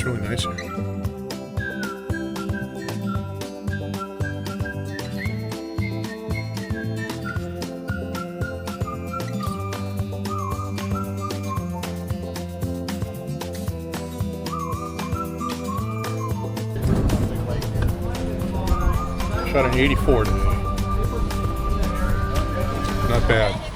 It's really nice here. Shot an 84 today. Not bad.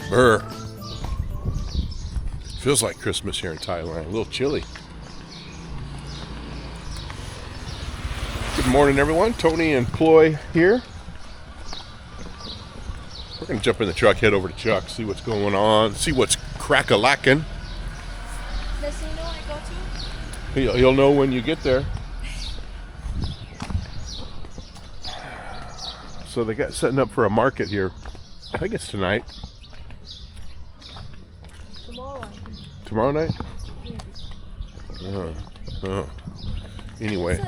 Brr. Feels like Christmas here in Thailand. A little chilly. Good morning, everyone. Tony and Ploy here. We're going to jump in the truck, head over to Chuck, see what's going on, see what's crack-a-lackin'. Does he know I go to? He'll know when you get there. So they got setting up for a market here. I think it's tonight. Tomorrow night? Anyway,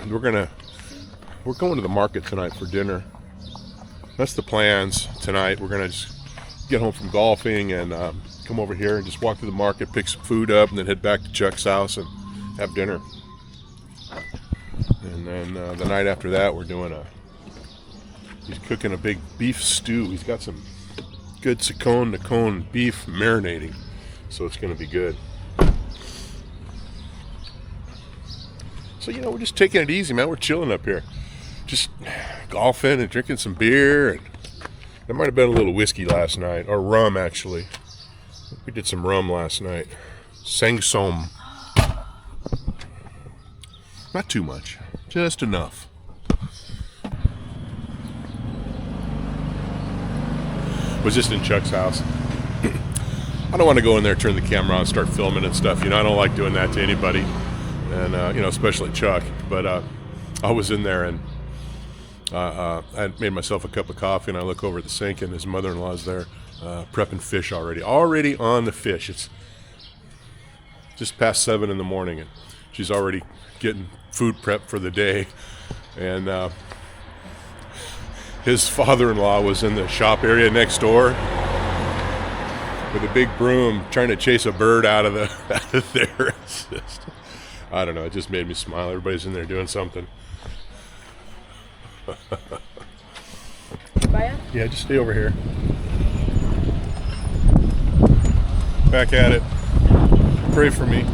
we're going to the market tonight for dinner. That's the plans tonight. We're gonna just get home from golfing and come over here and just walk to the market, pick some food up, and then head back to Chuck's house and have dinner. And then the night after that, he's cooking a big beef stew. He's got some good Sakone Nakone beef marinating. So it's going to be good. So, we're just taking it easy, man. We're chilling up here. Just golfing and drinking some beer. And there might have been a little whiskey last night. Or rum, actually. We did some rum last night. Sang Som. Not too much. Just enough. Was just in Chuck's house. I don't want to go in there, turn the camera on, start filming and stuff. I don't like doing that to anybody, and especially Chuck. But I was in there, and I had made myself a cup of coffee, and I look over at the sink, and his mother-in-law's there prepping fish already on the fish. It's just past 7 in the morning, and she's already getting food prep for the day. And his father-in-law was in the shop area next door with a big broom trying to chase a bird out of there. It's just, I don't know, it just made me smile. Everybody's in there doing something. Yeah, just stay over here. Back at it. Pray for me.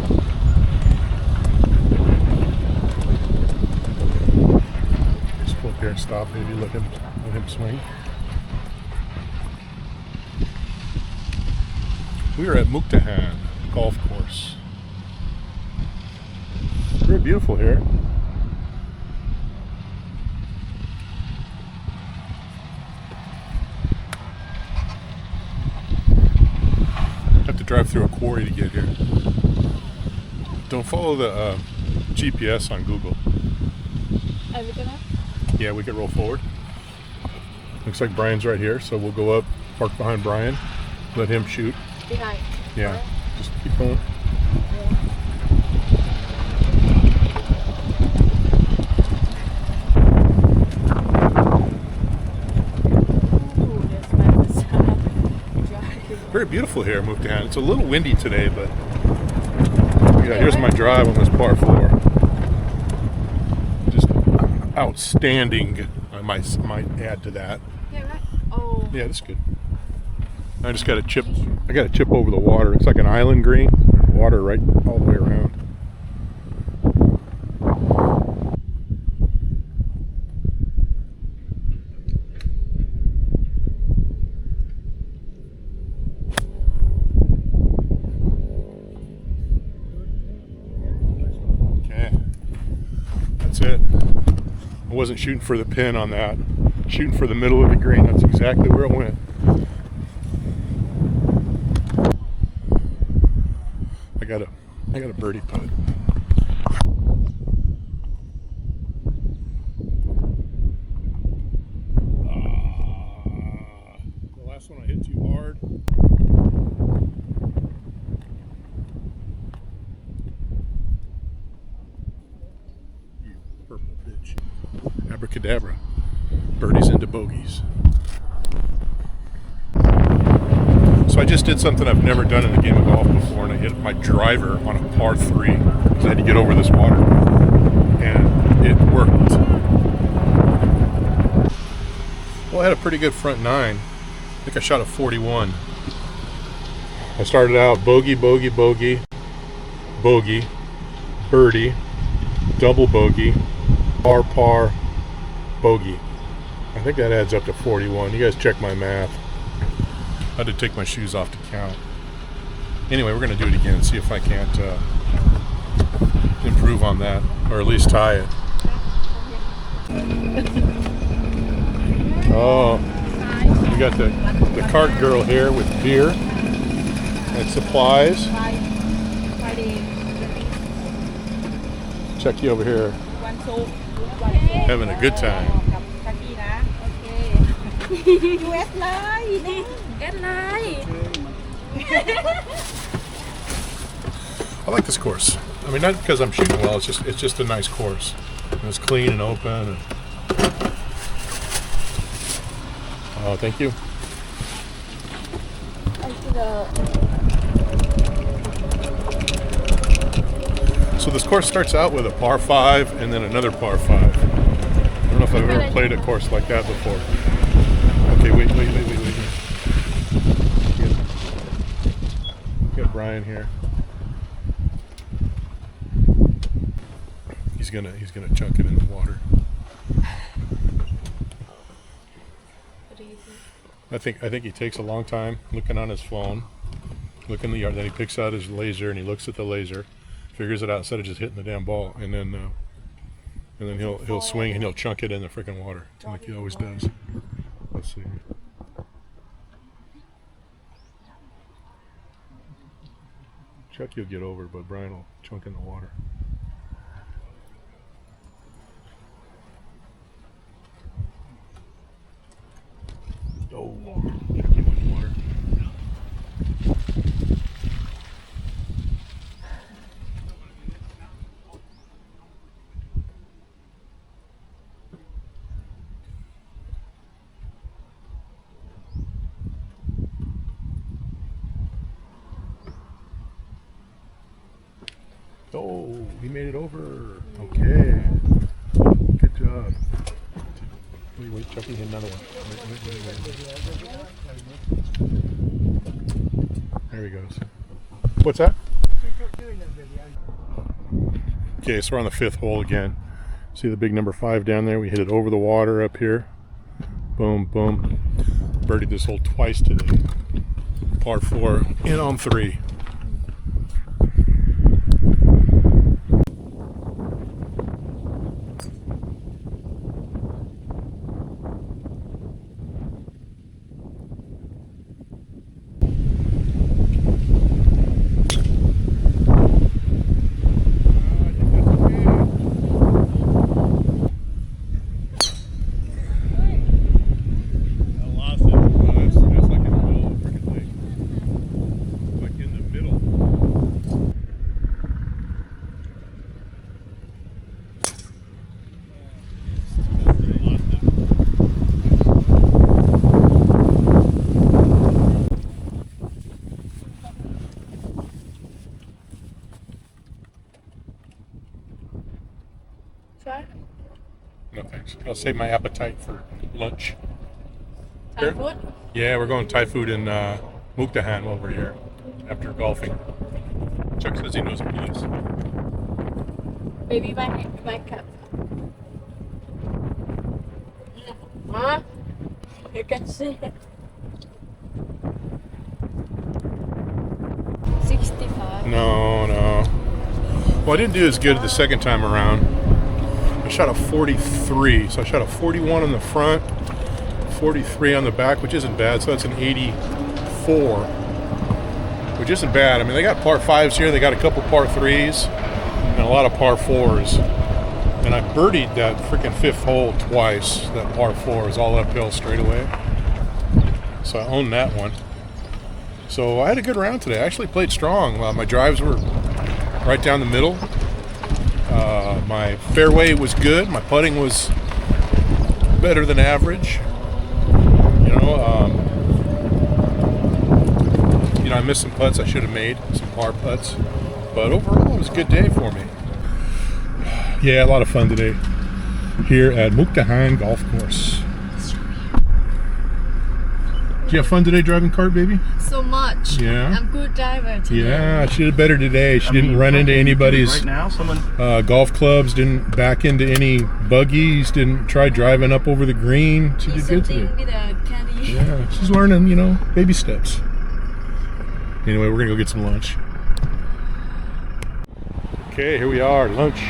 Just pull up here and stop, maybe let him swing. We are at Mukdahan golf course. Very beautiful here. Have to drive through a quarry to get here. Don't follow the GPS on Google. Are we gonna? Yeah, we can roll forward. Looks like Brian's right here, so we'll go up, park behind Brian, let him shoot. Behind. Yeah, just keep going. Very beautiful here, Mukdahan. It's a little windy today, but yeah, here's my drive on this par 4. Just outstanding, I might add to that. Yeah, right. Oh. Yeah, that's good. I just got a chip. I got a chip over the water. It's like an island green. Water right all the way around. Okay, that's it. I wasn't shooting for the pin on that. Shooting for the middle of the green. That's exactly where it went. got a birdie putt. The last one I hit too hard. You purple bitch. Abracadabra. Birdies into bogeys. So I just did something I've never done in a game of golf before, and I hit my driver on a par 3 because I had to get over this water, and it worked. Well, I had a pretty good front 9. I think I shot a 41. I started out bogey, bogey, bogey, bogey, birdie, double bogey, par, par, bogey. I think that adds up to 41. You guys check my math. I had to take my shoes off to count. Anyway, we're going to do it again, see if I can't improve on that, or at least tie it. Oh, we got the cart girl here with beer and supplies. Chucky over here having a good time. I like this course. I mean, not because I'm shooting well. It's just a nice course. And it's clean and open. And... Oh, thank you. So this course starts out with a par 5 and then another par 5. I don't know if I've ever played a course like that before. Okay, wait. Get Brian here. He's gonna chunk it in the water. What do you think? I think he takes a long time looking on his phone, looking in the yard. Then he picks out his laser and he looks at the laser, figures it out instead of just hitting the damn ball, and then he'll swing and he'll chunk it in the freaking water like he always does. Let's see. Chuck, you'll get over, but Brian will chunk in the water. Oh, Chucky went in the water. Oh, he made it over. Okay. Good job. Wait, Chucky hit another one. Wait. There he goes. What's that? Okay, so we're on the 5th hole again. See the big number 5 down there? We hit it over the water up here. Boom, boom. Birdied this hole twice today. Par 4 in on 3. No thanks. I'll save my appetite for lunch. Thai food? Yeah, we're going Thai food in Mukdahan over here after golfing. Chuck says he knows a place. Maybe my cup. Huh? You can see it. 65. No. Well, I didn't do as good the second time around. I shot a 43, so I shot a 41 on the front, 43 on the back, which isn't bad, so that's an 84. which isn't bad. I mean, they got par 5s here. They got a couple par 3s and a lot of par 4s. And I birdied that freaking 5th hole twice. That par 4 is all uphill straight away. So I own that one. So I had a good round today. I actually played strong. My drives were right down the middle. My fairway was good. My putting was better than average. I missed some putts I should have made, some par putts. But overall, it was a good day for me. Yeah, a lot of fun today here at Mukdahan Golf Course. Did you have fun today driving kart, baby? So much. Yeah. I'm good driver today. Yeah, she did better today. She didn't run into anybody's right now, golf clubs, didn't back into any buggies, didn't try driving up over the green. She did good today. With a caddy. Yeah, she's learning, baby steps. Anyway, we're going to go get some lunch. Okay, here we are, lunch. You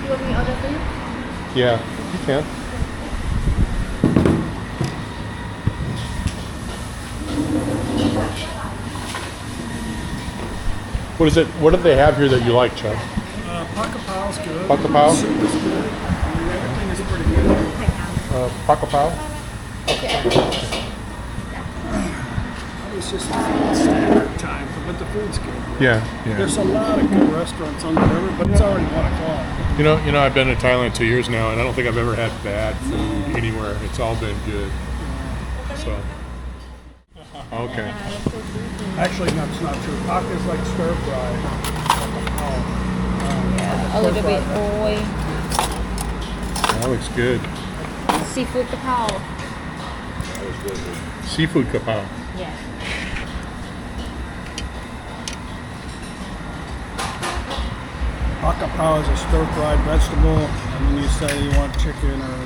want me to order for you? Yeah, you can. What is it? What do they have here that you like, Chuck? Pakapau's good. Pakapau? Soup is good. Everything is pretty good. Pakapau? It's just standard time, but the food's good. Yeah. There's a lot of good restaurants on the river, but it's already 1 o'clock. I've been to Thailand 2 years now, and I don't think I've ever had bad food anywhere. It's all been good. So, okay. Actually, that's not true. Pak is like stir fry. A little bit oil. That looks good. Seafood kapao. Seafood kapau. Yeah. Pakapau is a stir-fried vegetable, and then you say you want chicken or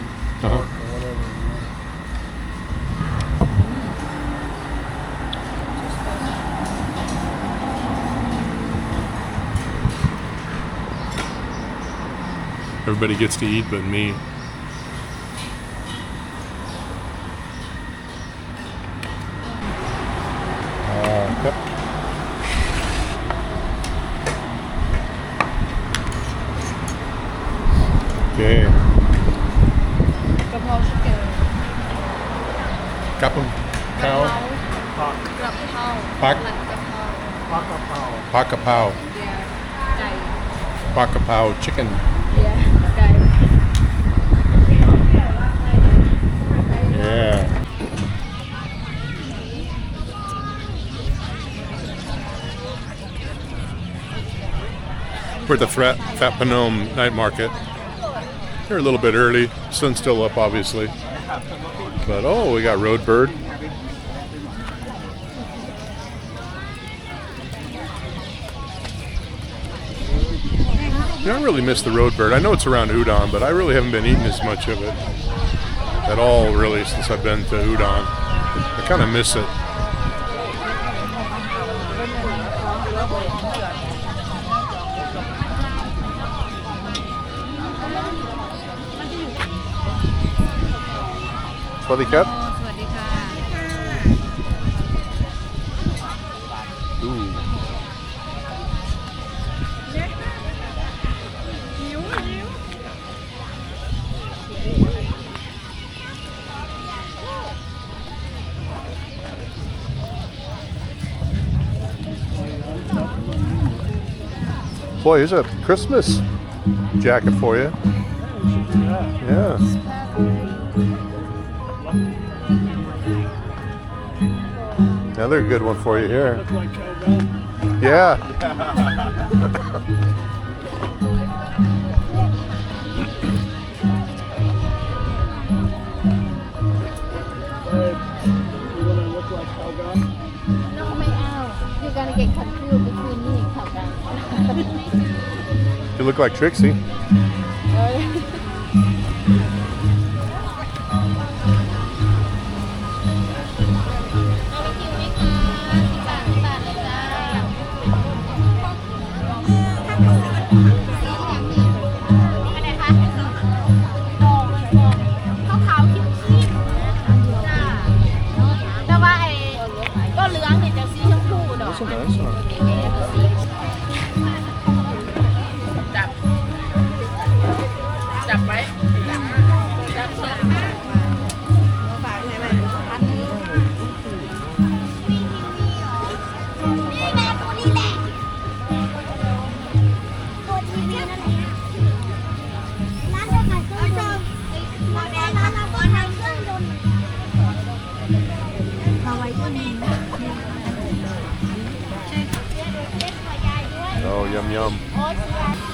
pork or whatever. Everybody gets to eat but me. Okay. Kapao chicken. Kapam. Cow. Kapao. Pak. Like kapao. Pakapau. Pakapau. Yeah. Guy. Pakapau chicken. Yeah. Guy. Yeah. We're at the That Phanom night market. They're a little bit early. Sun's still up, obviously. But, we got road bird. I really miss the road bird. I know it's around Udon, but I really haven't been eating as much of it at all, really, since I've been to Udon. I kind of miss it. Swaddy Cat? สวัสดีค่ะ Ooh. Boy, here's a Christmas jacket for you. Yeah. Another good one for you here. Look like cowbell. Yeah. You want to look like cowbell? No, ไม่เอา You're gonna get confused between me and เขากัน You look like Trixie. Yum. Oh, I see that.